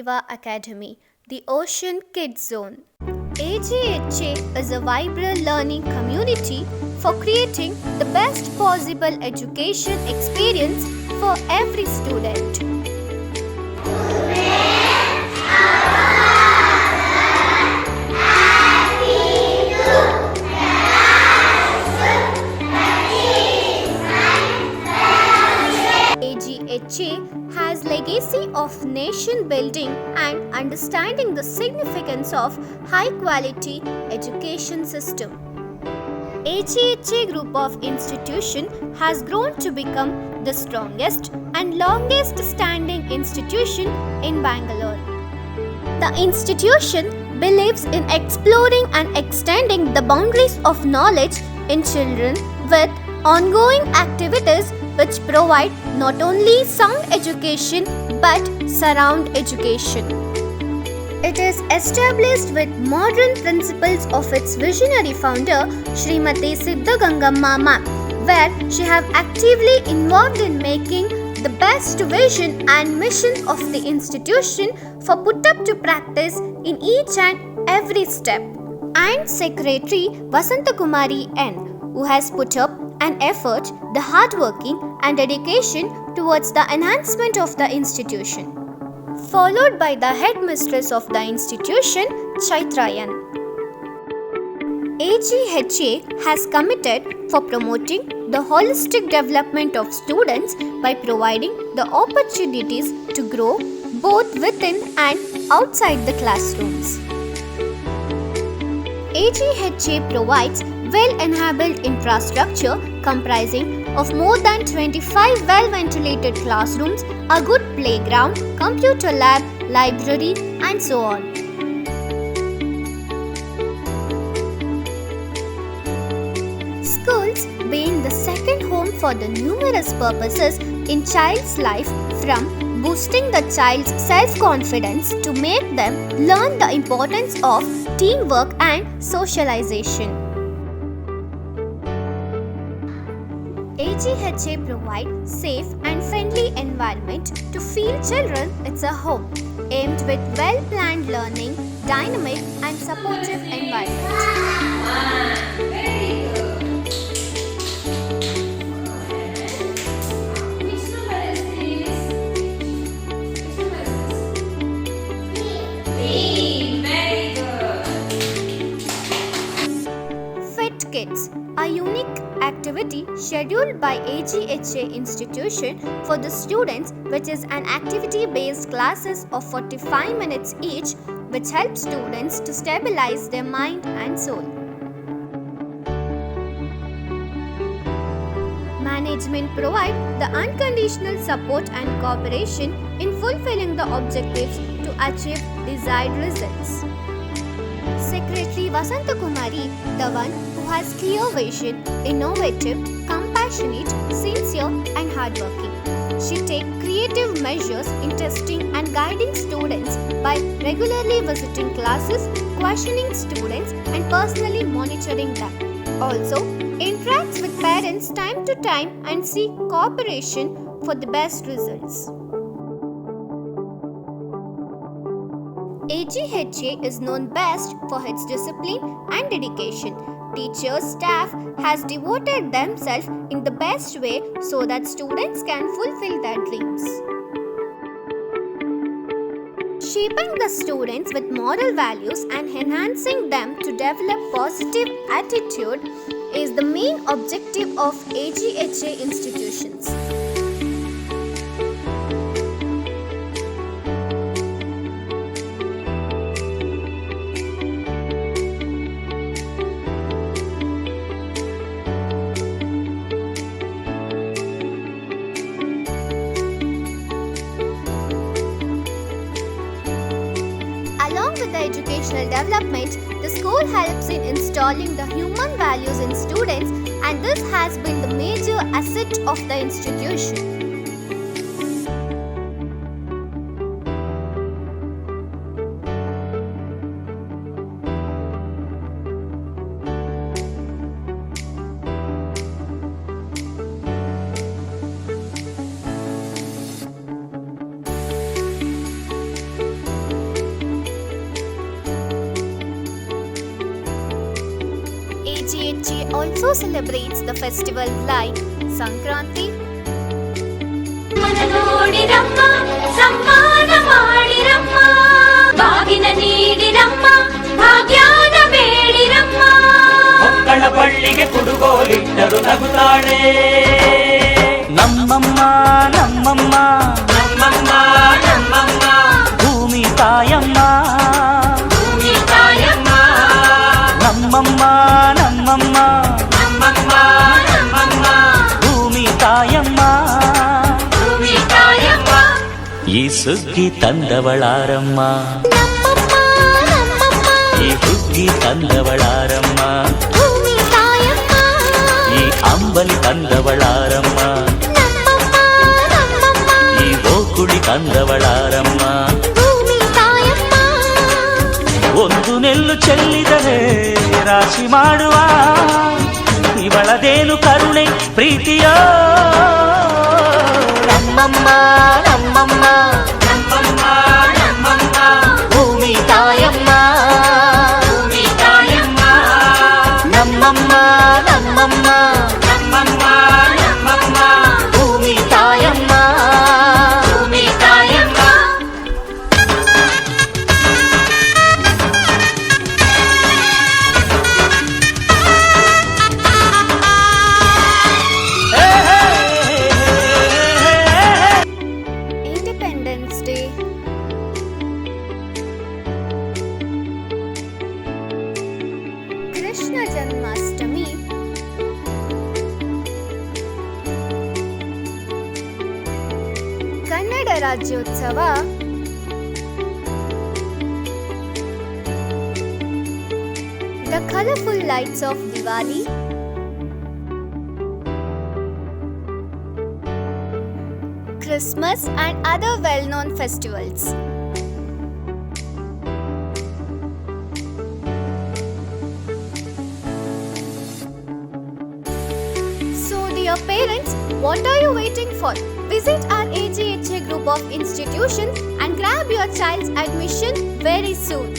Shiva Academy, the Ocean Kids Zone. AGHA is a vibrant learning community for creating the best possible education experience for every student. AGHA has legacy of nation building and understanding the significance of high quality education system. AGHA group of institution has grown to become the strongest and longest standing institution in Bangalore. The institution believes in exploring and extending the boundaries of knowledge in children with ongoing activities which provide not only sound education but surround education. It is established with modern principles of its visionary founder Srimati Siddha Gangamma Ma'am, where she have actively involved in making the best vision and mission of the institution for put up to practice in each and every step. And Secretary Vasanta Kumari N, who has put up an effort, the hard working and dedication towards the enhancement of the institution. Followed by the headmistress of the institution, Chaitrayan. AGHA has committed for promoting the holistic development of students by providing the opportunities to grow both within and outside the classrooms. AGHA provides well-enabled infrastructure comprising of more than 25 well-ventilated classrooms, a good playground, computer lab, library, and so on. Schools being the second home for the numerous purposes in child's life, from boosting the child's self-confidence to make them learn the importance of teamwork and socialization. AGHA provides safe and friendly environment to feel children it's a home, aimed with well-planned learning, dynamic and supportive environment. Fit Kids, a unique activity scheduled by AGHA institution for the students, which is an activity-based classes of 45 minutes each, which helps students to stabilize their mind and soul. Management provide the unconditional support and cooperation in fulfilling the objectives to achieve desired results. Secretary Vasanta Kumari, the one who has clear vision, innovative, compassionate, sincere and hardworking. She takes creative measures in testing and guiding students by regularly visiting classes, questioning students and personally monitoring them. Also, interacts with parents time to time and seek cooperation for the best results. AGHA is known best for its discipline and dedication. Teachers, staff has devoted themselves in the best way so that students can fulfill their dreams. Shaping the students with moral values and enhancing them to develop positive attitude is the main objective of AGHA institutions. Along with the educational development, the school helps in installing the human values in students, and this has been the major asset of the institution. also celebrates the festival like Sankranti, ಮನನೋಡಿರಮ್ಮ ಸಮ್ಮಾನ ಮಾಡಿರಮ್ಮ ಬಾಗಿನ ನೀಡಿರಮ್ಮ ಭಾಗ್ಯಾನ ಬೇಡಿರಮ್ಮ ಮಕ್ಕಳ ಬಳ್ಳಿಗೆ ಕುಡುಗೋಲಿಟ್ಟರು ನಗುತ್ತಾಳೆ ನಮ್ಮಮ್ಮ ನಮ್ಮಮ್ಮ ನಮ್ಮಮ್ಮ ನಮ್ಮಮ್ಮ ಭೂಮಿ ತಾಯಮ್ಮ ಭೂಮಿ ತಾಯಮ್ಮ ನಮ್ಮಮ್ಮ ನಮ್ಮಮ್ಮ ನಮ್ಮಮ್ಮ ನಮ್ಮಮ್ಮ ಭೂಮಿ ತಾಯಮ್ಮ ಭೂಮಿ ತಾಯಮ್ಮ ಈ ಸುಗ್ಗಿ ತಂದವಳಾರಮ್ಮ ನಮ್ಮಮ್ಮ ನಮ್ಮಮ್ಮ ಈ ಹುಗ್ಗಿ ತಂದವಳಾರಮ್ಮ ಭೂಮಿ ತಾಯಮ್ಮ ಈ ಅಂಬಲಿ ತಂದವಳಾರಮ್ಮ ನಮ್ಮಮ್ಮ ನಮ್ಮಮ್ಮ ಈ ಓಕುಳಿ ತಂದವಳಾರಮ್ಮ ಭೂಮಿ ತಾಯಮ್ಮ ಒಂದು ನೆಲ್ಲು ಚೆಲ್ಲಿದರೆ ರಾಶಿ ಮಾಡುವ ಇವಳದೇನು ಕರುಣೆ ಪ್ರೀತಿಯೋ ನಮ್ಮಮ್ಮ ನಮ್ಮಮ್ಮ ನಮ್ಮಮ್ಮ ನಮ್ಮಮ್ಮ ಭೂಮಿ ತಾಯಮ್ಮ ಭೂಮಿ ತಾಯಮ್ಮ ನಮ್ಮಮ್ಮ ನಮ್ಮಮ್ಮ ನಮ್ಮಮ್ಮ ನಮ್ಮಮ್ಮ ಭೂಮಿ ತಾಯಮ್ಮ ಭೂಮಿ ತಾಯಮ್ಮ Independence Day, Krishna Janmashtami, Kannada Rajyotsava, the colorful lights of Diwali, Christmas and other well-known festivals. So dear parents, what are you waiting for? Visit our AGHA group of institutions and grab your child's admission very soon.